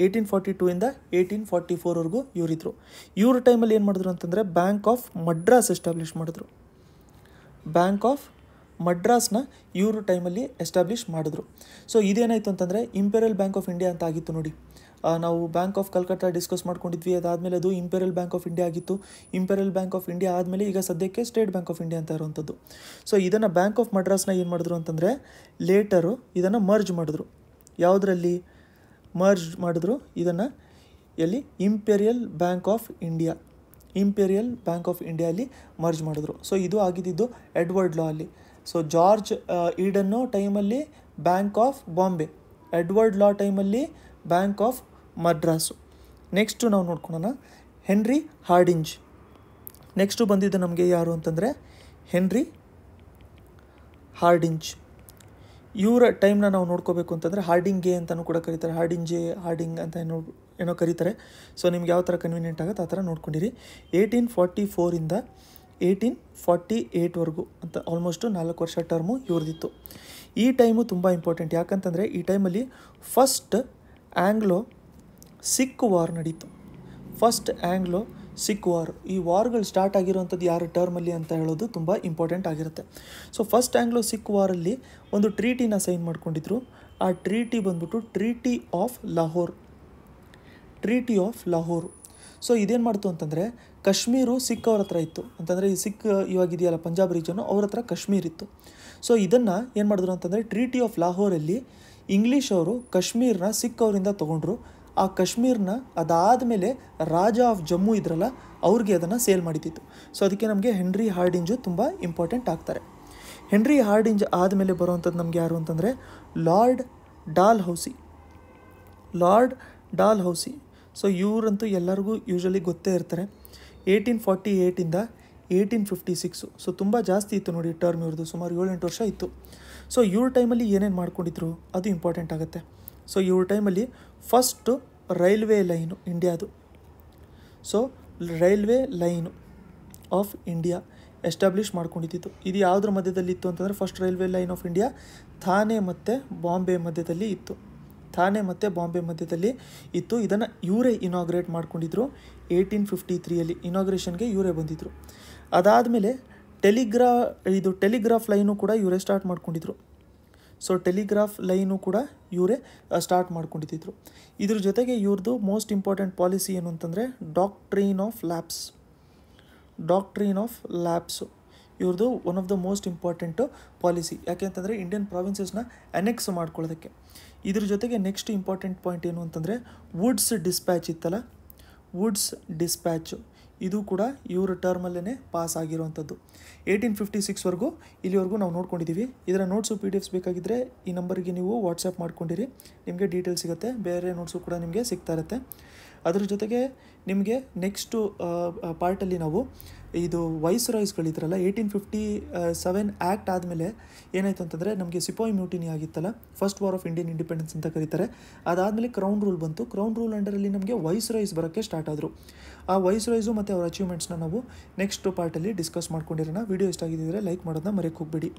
1842 ಇಂದ 1844ವರೆಗೂ ಇವರಿದ್ರು. ಇವ್ರ ಟೈಮಲ್ಲಿ ಏನು ಮಾಡಿದ್ರು ಅಂತಂದರೆ ಬ್ಯಾಂಕ್ ಆಫ್ ಮಡ್ರಾಸ್ ಎಸ್ಟಾಬ್ಲಿಷ್ ಮಾಡಿದ್ರು. ಬ್ಯಾಂಕ್ ಆಫ್ ಮಡ್ರಾಸ್ನ ಇವ್ರ ಟೈಮಲ್ಲಿ ಎಸ್ಟಾಬ್ಲಿಷ್ ಮಾಡಿದ್ರು. ಸೊ ಇದೇನಾಯಿತು ಅಂತಂದರೆ ಇಂಪೀರಿಯಲ್ ಬ್ಯಾಂಕ್ ಆಫ್ ಇಂಡಿಯಾ ಅಂತ ಆಗಿತ್ತು ನೋಡಿ. ನಾವು ಬ್ಯಾಂಕ್ ಆಫ್ ಕಲ್ಕತ್ತಾ ಡಿಸ್ಕಸ್ ಮಾಡ್ಕೊಂಡಿದ್ವಿ, ಅದಾದಮೇಲೆ ಅದು ಇಂಪೀರಿಯಲ್ ಬ್ಯಾಂಕ್ ಆಫ್ ಇಂಡಿಯಾ ಆಗಿತ್ತು. ಇಂಪೀರಿಯಲ್ ಬ್ಯಾಂಕ್ ಆಫ್ ಇಂಡಿಯಾ ಆದಮೇಲೆ ಈಗ ಸದ್ಯಕ್ಕೆ ಸ್ಟೇಟ್ ಬ್ಯಾಂಕ್ ಆಫ್ ಇಂಡಿಯಾ ಅಂತ ಇರುವಂಥದ್ದು. ಸೊ ಇದನ್ನು ಬ್ಯಾಂಕ್ ಆಫ್ ಮಡ್ರಾಸ್ನ ಏನು ಮಾಡಿದ್ರು ಅಂತಂದರೆ ಲೇಟರು ಇದನ್ನು ಮರ್ಜ್ ಮಾಡಿದ್ರು. ಯಾವುದರಲ್ಲಿ ಮರ್ಜ್ ಮಾಡಿದ್ರು ಇದನ್ನು? ಎಲ್ಲಿ? ಇಂಪೀರಿಯಲ್ ಬ್ಯಾಂಕ್ ಆಫ್ ಇಂಡಿಯಾಲಿ ಮರ್ಜ್ ಮಾಡಿದ್ರು. ಸೊ ಇದು ಆಗಿದ್ದು ಎಡ್ವರ್ಡ್ ಲಾ ಅಲ್ಲಿ. ಸೊ ಜಾರ್ಜ್ ಈಡನ್ನು ಟೈಮಲ್ಲಿ ಬ್ಯಾಂಕ್ ಆಫ್ ಬಾಂಬೆ, ಎಡ್ವರ್ಡ್ ಲಾ ಟೈಮಲ್ಲಿ ಬ್ಯಾಂಕ್ ಆಫ್ ಮಡ್ರಾಸು. ನೆಕ್ಸ್ಟು ನಾವು ನೋಡ್ಕೊಳ್ಳೋಣ ಹೆನ್ರಿ ಹಾರ್ಡಿಂಜ್. ನೆಕ್ಸ್ಟು ಬಂದಿದ್ದು ನಮಗೆ ಯಾರು ಅಂತಂದರೆ ಹೆನ್ರಿ ಹಾರ್ಡಿಂಜ್. ಇವರ ಟೈಮ್ನ ನಾವು ನೋಡ್ಕೋಬೇಕು ಅಂತಂದರೆ ಹಾರ್ಡಿಂಗೆ ಅಂತಲೂ ಕೂಡ ಕರೀತಾರೆ, ಹಾರ್ಡಿಂಗ್ ಅಂತ ಏನೋ ಕರೀತಾರೆ. ಸೊ ನಿಮ್ಗೆ ಯಾವ ಥರ ಕನ್ವೀನಿಯೆಂಟ್ ಆಗುತ್ತೆ ಆ ಥರ ನೋಡ್ಕೊಂಡಿರಿ. 1844 ಇಂದ 1848ವರೆಗೂ ಅಂತ ಆಲ್ಮೋಸ್ಟು 4 ವರ್ಷ ಟರ್ಮು ಇವ್ರದಿತ್ತು. ಈ ಟೈಮು ತುಂಬ ಇಂಪಾರ್ಟೆಂಟ್. ಯಾಕಂತಂದರೆ ಈ ಟೈಮಲ್ಲಿ ಫಸ್ಟ್ ಆಂಗ್ಲೋ ಸಿಖ್ ವಾರ್ ನಡೀತು. ಈ ವಾರ್ಗಳು ಸ್ಟಾರ್ಟ್ ಆಗಿರುವಂಥದ್ದು ಯಾರ ಟರ್ಮಲ್ಲಿ ಅಂತ ಹೇಳೋದು ತುಂಬ ಇಂಪಾರ್ಟೆಂಟ್ ಆಗಿರುತ್ತೆ. ಸೊ ಫಸ್ಟ್ ಆಂಗ್ಲೋ ಸಿಖ್ ವಾರಲ್ಲಿ ಒಂದು ಟ್ರೀಟಿನ ಸೈನ್ ಮಾಡ್ಕೊಂಡಿದ್ರು. ಆ ಟ್ರೀಟಿ ಬಂದ್ಬಿಟ್ಟು ಟ್ರೀಟಿ ಆಫ್ ಲಾಹೋರ್. ಸೊ ಇದೇನು ಮಾಡ್ತು ಅಂತಂದರೆ ಕಾಶ್ಮೀರು ಸಿಖ್ ಅವ್ರ ಹತ್ರ ಇತ್ತು. ಅಂತಂದರೆ ಈ ಸಿಖ್ ಇವಾಗಿದೆಯಲ್ಲ ಪಂಜಾಬ್ ರೀಜನು, ಅವ್ರ ಹತ್ರ ಕಾಶ್ಮೀರ್ ಇತ್ತು. ಸೊ ಇದನ್ನು ಏನು ಮಾಡಿದ್ರು ಅಂತಂದರೆ ಟ್ರೀಟಿ ಆಫ್ ಲಾಹೋರಲ್ಲಿ ಇಂಗ್ಲೀಷ್ ಅವರು ಕಾಶ್ಮೀರ್ನ ಸಿಖ್ ಅವರಿಂದ ತೊಗೊಂಡ್ರು. ಆ ಕಾಶ್ಮೀರ್ನ ಅದಾದಮೇಲೆ ರಾಜ ಆಫ್ ಜಮ್ಮು ಇದ್ರಲ್ಲ ಅವ್ರಿಗೆ ಅದನ್ನು ಸೇಲ್ ಮಾಡಿದ್ದಿತ್ತು. ಸೊ ಅದಕ್ಕೆ ನಮಗೆ ಹೆನ್ರಿ ಹಾರ್ಡಿಂಜು ತುಂಬ ಇಂಪಾರ್ಟೆಂಟ್ ಆಗ್ತಾರೆ. ಹೆನ್ರಿ ಹಾರ್ಡಿಂಜ್ ಆದಮೇಲೆ ಬರುವಂಥದ್ದು ನಮಗೆ ಯಾರು ಅಂತಂದರೆ ಲಾರ್ಡ್ ಡಾಲ್ಹೌಸಿ. ಸೊ ಇವರಂತೂ ಎಲ್ಲರಿಗೂ ಯೂಶ್ವಲಿ ಗೊತ್ತೇ ಇರ್ತಾರೆ. 1848 ಇಂದ 1856. ಸೊ ತುಂಬ ಜಾಸ್ತಿ ಇತ್ತು ನೋಡಿ ಟರ್ಮ್ ಇವ್ರದ್ದು, ಸುಮಾರು 7-8 ವರ್ಷ ಇತ್ತು. ಸೊ ಇವ್ರ ಟೈಮಲ್ಲಿ ಏನೇನು ಮಾಡ್ಕೊಂಡಿದ್ರು ಅದು ಇಂಪಾರ್ಟೆಂಟ್ ಆಗುತ್ತೆ. ಸೊ ಇವ್ರ ಟೈಮಲ್ಲಿ ಫಸ್ಟು ರೈಲ್ವೆ ಲೈನು ಇಂಡಿಯಾದು. So railway line of India establish ಮಾಡ್ಕೊಂಡಿದ್ದು. ಇದು ಯಾವುದ್ರ ಮಧ್ಯದಲ್ಲಿ ಇತ್ತು ಅಂತಂದರೆ first railway line of India Thane ಮತ್ತು ಬಾಂಬೆ ಮಧ್ಯದಲ್ಲಿ ಇತ್ತು. ಇದನ್ನು ಇವರೇ ಇನಾಗ್ರೇಟ್ ಮಾಡ್ಕೊಂಡಿದ್ರು 1853 ಇನಾಗ್ರೇಷನ್ಗೆ ಇವರೇ ಬಂದಿದ್ದರು. ಅದಾದಮೇಲೆ ಟೆಲಿಗ್ರಾಫ್ ಲೈನು ಕೂಡ ಇವರೇ ಸ್ಟಾರ್ಟ್ ಮಾಡ್ಕೊಂಡಿದ್ರು. ಸೊ ಟೆಲಿಗ್ರಾಫ್ ಲೈನು ಕೂಡ ಇವರೇ ಸ್ಟಾರ್ಟ್ ಮಾಡ್ಕೊಂಡಿದ್ರು. ಇದ್ರ ಜೊತೆಗೆ ಇವ್ರದ್ದು ಮೋಸ್ಟ್ ಇಂಪಾರ್ಟೆಂಟ್ ಪಾಲಿಸಿ ಏನು ಅಂತಂದರೆ ಡಾಕ್ಟ್ರಿನ್ ಆಫ್ ಲ್ಯಾಬ್ಸು ಇವ್ರದ್ದು one of the most important policy. ಯಾಕೆ ಅಂತಂದರೆ ಇಂಡಿಯನ್ ಪ್ರಾವಿನ್ಸಸ್ನ ಅನೆಕ್ಸ್ ಮಾಡ್ಕೊಳ್ಳೋದಕ್ಕೆ. ಇದ್ರ ಜೊತೆಗೆ ನೆಕ್ಸ್ಟ್ ಇಂಪಾರ್ಟೆಂಟ್ ಪಾಯಿಂಟ್ ಏನು ಅಂತಂದರೆ ವುಡ್ಸ್ ಡಿಸ್ಪ್ಯಾಚು ಇದು ಕೂಡ ಇವರ ಟರ್ಮಲ್ಲೇ ಪಾಸ್ ಆಗಿರುವಂಥದ್ದು. 1856ವರೆಗೂ ಇಲ್ಲಿವರೆಗೂ ನಾವು ನೋಡ್ಕೊಂಡಿದ್ದೀವಿ. ಇದರ ನೋಟ್ಸು PDF ಬೇಕಾಗಿದ್ದರೆ ಈ ನಂಬರಿಗೆ ನೀವು ವಾಟ್ಸಪ್ ಮಾಡ್ಕೊಂಡಿರಿ, ನಿಮಗೆ ಡೀಟೇಲ್ಸ್ ಸಿಗುತ್ತೆ. ಬೇರೆ ನೋಟ್ಸು ಕೂಡ ನಿಮಗೆ ಸಿಗ್ತಾ ಇರುತ್ತೆ. ಅದ್ರ ಜೊತೆಗೆ ನಿಮಗೆ ನೆಕ್ಸ್ಟು ಪಾರ್ಟಲ್ಲಿ ನಾವು ಇದು ವೈಸ್ರಾಯ್ಸ್ಗಳಿದ್ರಲ್ಲ 1857 ಆ್ಯಕ್ಟ್ ಆದಮೇಲೆ ಏನಾಯಿತು ಅಂತಂದರೆ ನಮಗೆ ಸಿಪಾಯಿ ಮ್ಯೂಟಿನಿ ಆಗಿತ್ತಲ್ಲ, first war of Indian independence ಅಂತ ಕರೀತಾರೆ. ಅದಾದಮೇಲೆ ಕ್ರೌನ್ ರೂಲ್ ಬಂತು. ಕ್ರೌನ್ ರೂಲ್ ಅಂಡರಲ್ಲಿ ನಮಗೆ ವೈಸ್ರಾಯ್ಸ್ ಬರೋಕ್ಕೆ ಸ್ಟಾರ್ಟ್ ಆದರು. ಆ ವೈಸ್ರಾಯ್ಸು ಮತ್ತು ಅವರ ಅಚೀವ್ಮೆಂಟ್ಸ್ನ ನಾವು ನೆಕ್ಸ್ಟ್ ಪಾರ್ಟಲ್ಲಿ ಡಿಸ್ಕಸ್ ಮಾಡ್ಕೊಂಡಿರೋಣ. ವಿಡಿಯೋ ಇಷ್ಟ ಆಗಿದ್ದರೆ ಲೈಕ್ ಮಾಡೋದನ್ನ ಮರೆಯೋಕ್ಕೆ ಹೋಗಬೇಡಿ.